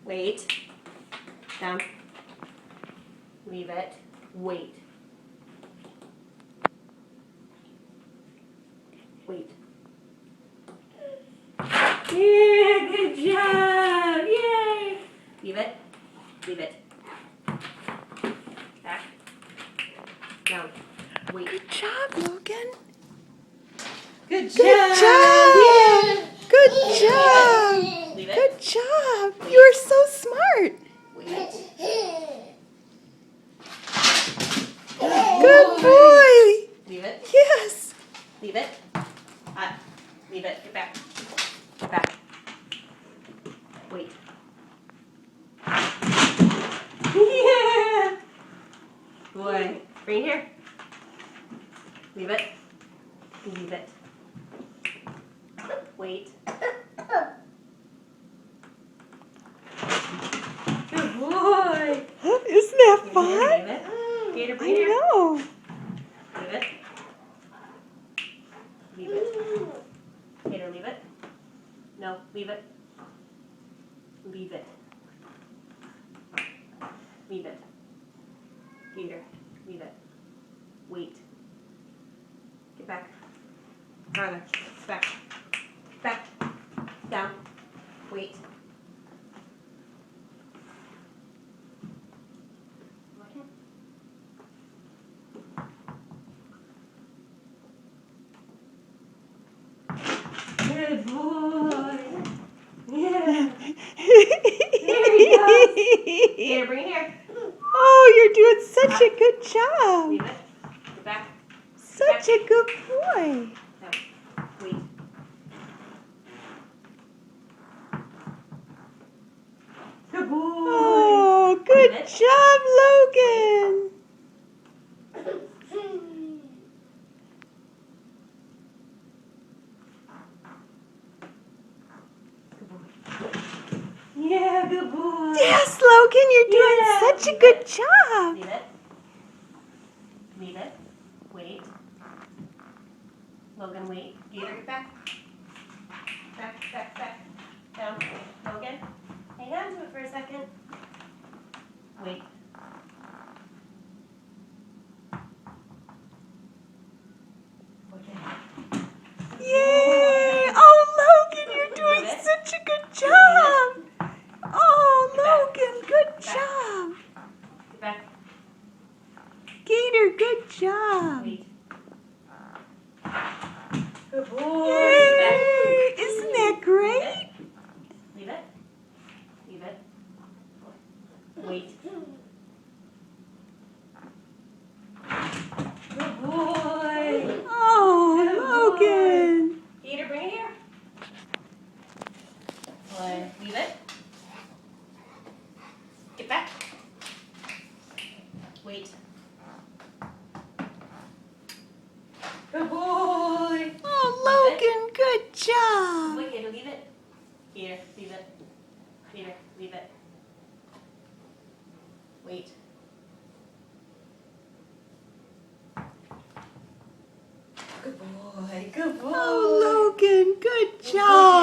Wait. Down. Leave it. Wait. Wait. Yeah, good job! Yay! Leave it. Leave it. Back. Down. Wait. Good job, Logan. Good job! Good job! Yeah. Good Leave job! it. Leave it. Good job! You are so smart. Wait. Good boy! Leave it. Yes! Leave it. Leave it. Get back. Get back. Wait. Yeah! Boy. Bring it here. Leave it. Leave it. Wait. Good boy. Isn't that Leave fun? it. Gator, I bring it here. know. Leave it. Leave it. Gator, leave it. No, leave it. Leave it. Leave it. Gator, leave it. Wait. Get back. Farther. Back. Back. Down. Wait. Good boy. Yeah. There he goes. Gator, bring it here. Oh, you're doing such a good job. Leave it. Get back. Such a good boy. No. Wait. Good boy. Oh, good Leave it. job, Logan. Yeah, good boy. Yes, Logan, you're doing Yeah. such a Leave good it. job. Leave it. Leave it. Wait. Logan, wait. Gator, get back. Back, back, back. Down. Logan, hang on to it for a second. Wait. Okay. Yay! Oh, Logan, you're doing Leave it. such a good job. Oh, Logan, good job. Get back. Gator, good job. Wait. Good boy. Yay! Get back. Isn't that great? Leave it. Leave it. Wait. Good boy. Oh, Logan. Gator, bring it here. Boy, leave it. Get back. Wait. Good boy. Oh, Logan, good job. Wait, Gator, leave it. Gator, leave it. Gator, leave it. Wait. Good boy. Good boy. Oh, Logan, good job.